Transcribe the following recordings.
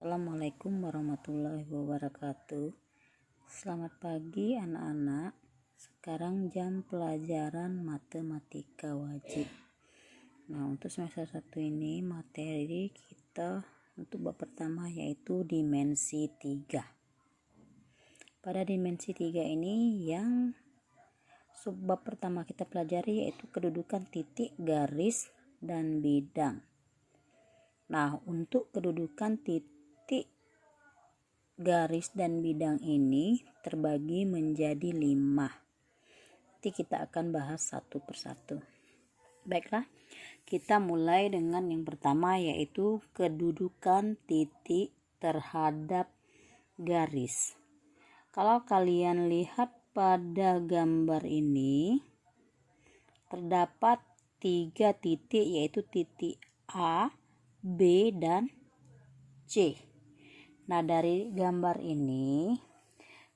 Assalamualaikum warahmatullahi wabarakatuh. Selamat pagi anak-anak. Sekarang jam pelajaran matematika wajib. Nah, untuk semester 1 ini materi kita untuk bab pertama yaitu dimensi 3. Pada dimensi 3 ini yang subbab pertama kita pelajari yaitu kedudukan titik, garis, dan bidang. Nah, untuk kedudukan titik, garis, dan bidang ini terbagi menjadi 5. Nanti kita akan bahas satu persatu. Baiklah, kita mulai dengan yang pertama yaitu kedudukan titik terhadap garis. Kalau kalian lihat pada gambar ini, terdapat 3 titik yaitu titik A, B, dan C. Nah, dari gambar ini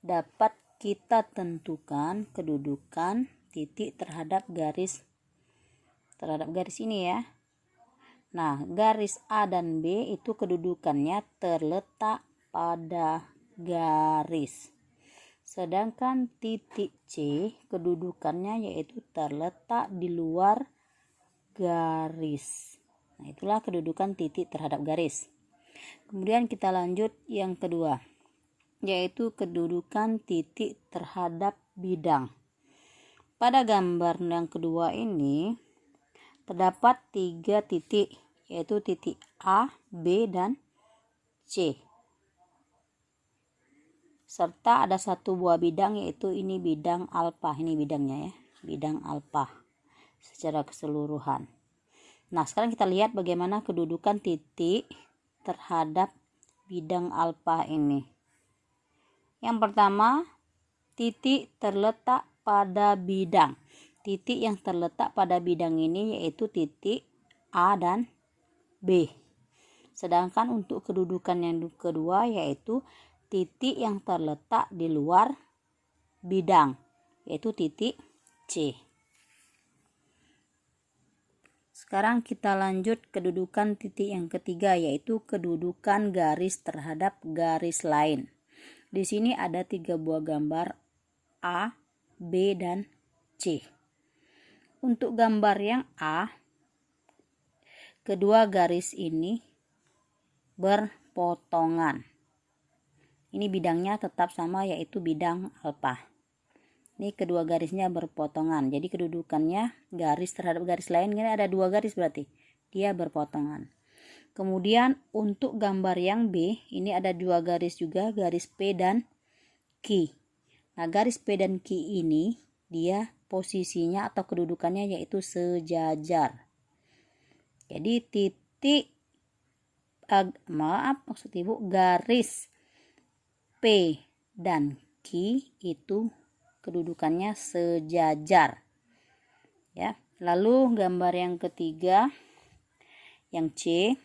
dapat kita tentukan kedudukan titik terhadap garis ini ya. Nah, garis A dan B itu kedudukannya terletak pada garis. Sedangkan titik C kedudukannya yaitu terletak di luar garis. Nah, itulah kedudukan titik terhadap garis. Kemudian kita lanjut yang kedua, yaitu kedudukan titik terhadap bidang. Pada gambar yang kedua ini terdapat 3 titik, yaitu titik A, B, dan C. Serta ada satu buah bidang, yaitu ini bidang alfa. Ini bidangnya ya, bidang alfa secara keseluruhan. Nah, sekarang kita lihat bagaimana kedudukan titik terhadap bidang alfa ini. Yang pertama, titik terletak pada bidang. Titik yang terletak pada bidang ini yaitu titik A dan B. Sedangkan untuk kedudukan yang kedua yaitu titik yang terletak di luar bidang, yaitu titik C. Sekarang kita lanjut kedudukan titik yang ketiga yaitu kedudukan garis terhadap garis lain. Di sini ada 3 buah gambar A, B, dan C. Untuk gambar yang A, kedua garis ini berpotongan. Ini bidangnya tetap sama yaitu bidang alfa. Ini kedua garisnya berpotongan. Jadi kedudukannya garis terhadap garis lain, ini ada 2 garis berarti dia berpotongan. Kemudian untuk gambar yang B, ini ada 2 garis juga, garis P dan Q. Nah, garis P dan Q ini dia posisinya atau kedudukannya yaitu sejajar. Jadi titik maksud Ibu, garis P dan Q itu kedudukannya sejajar. Ya. Lalu gambar yang ketiga yang C,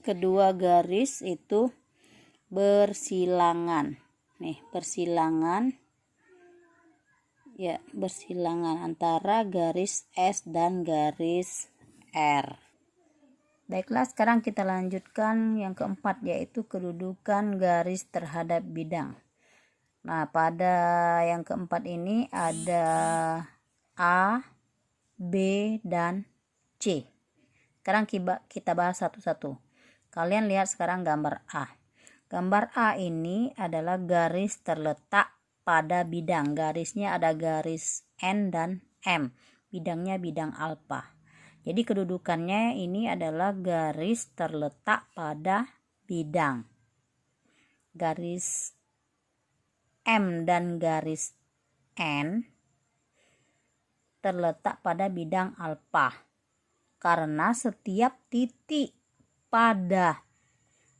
kedua garis itu bersilangan. Nih, bersilangan antara garis S dan garis R. Baiklah, sekarang kita lanjutkan yang keempat yaitu kedudukan garis terhadap bidang. Nah, pada yang keempat ini ada A, B, dan C. Sekarang kita bahas satu-satu. Kalian lihat sekarang gambar A. Gambar A ini adalah garis terletak pada bidang. Garisnya ada garis N dan M. Bidangnya bidang alfa. Jadi kedudukannya ini adalah garis terletak pada bidang. Garis M dan garis N terletak pada bidang alfa. Karena setiap titik pada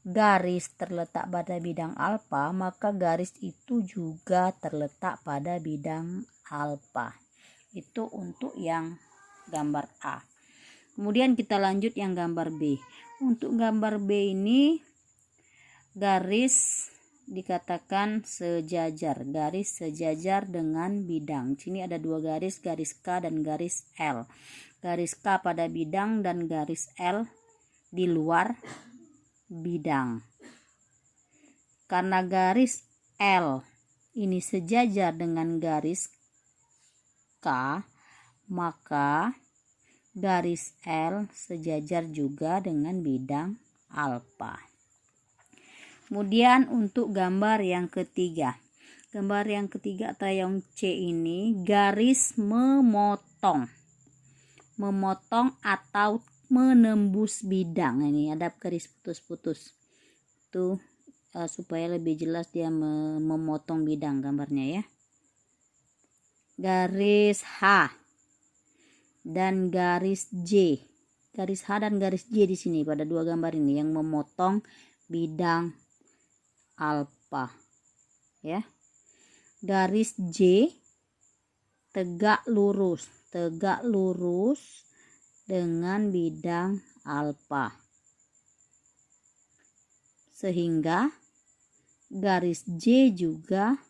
garis terletak pada bidang alfa, maka garis itu juga terletak pada bidang alfa. Itu untuk yang gambar A. Kemudian kita lanjut yang gambar B. Untuk gambar B ini garis dikatakan sejajar, garis sejajar dengan bidang. Sini ada 2 garis, garis K dan garis L. Garis K pada bidang dan garis L di luar bidang. Karena garis L ini sejajar dengan garis K, maka garis L sejajar juga dengan bidang alfa. Kemudian untuk gambar yang ketiga. Gambar yang ketiga atau yang C ini garis memotong. Memotong atau menembus bidang. Ini ada garis putus-putus. Itu supaya lebih jelas dia memotong bidang gambarnya ya. Garis H dan garis J. Garis H dan garis J di sini pada dua gambar ini yang memotong bidang alfa. Ya. Garis J tegak lurus dengan bidang alfa. Sehingga garis J juga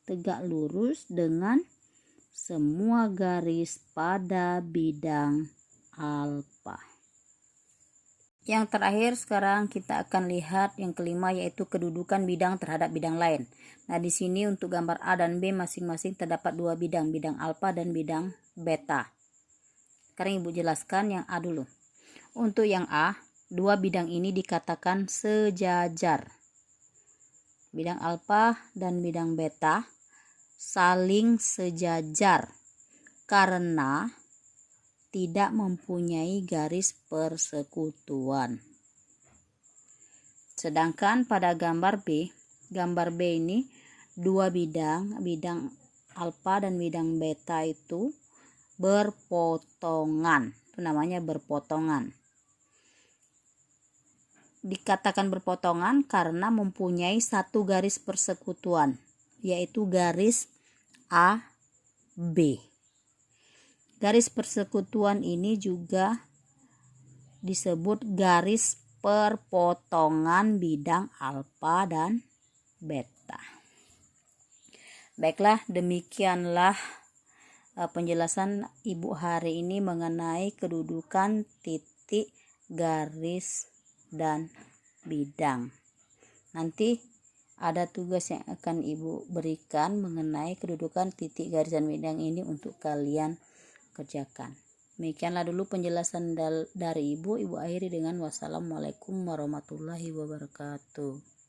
tegak lurus dengan semua garis pada bidang alfa. Yang terakhir sekarang kita akan lihat yang kelima, yaitu kedudukan bidang terhadap bidang lain. Nah, di sini untuk gambar A dan B masing-masing terdapat dua bidang, bidang alfa dan bidang beta. Sekarang Ibu jelaskan yang A dulu. Untuk yang A, dua bidang ini dikatakan sejajar. Bidang alfa dan bidang beta saling sejajar karena tidak mempunyai garis persekutuan. Sedangkan pada gambar B ini dua bidang alfa dan bidang beta itu berpotongan. Itu namanya berpotongan. Dikatakan berpotongan karena mempunyai satu garis persekutuan, yaitu garis AB. Garis persekutuan ini juga disebut garis perpotongan bidang alfa dan beta. Baiklah, demikianlah penjelasan Ibu hari ini mengenai kedudukan titik, garis, dan bidang. Nanti ada tugas yang akan Ibu berikan mengenai kedudukan titik, garis, dan bidang ini untuk kalian kerjakan. Demikianlah dulu penjelasan dari Ibu akhiri dengan wassalamualaikum warahmatullahi wabarakatuh.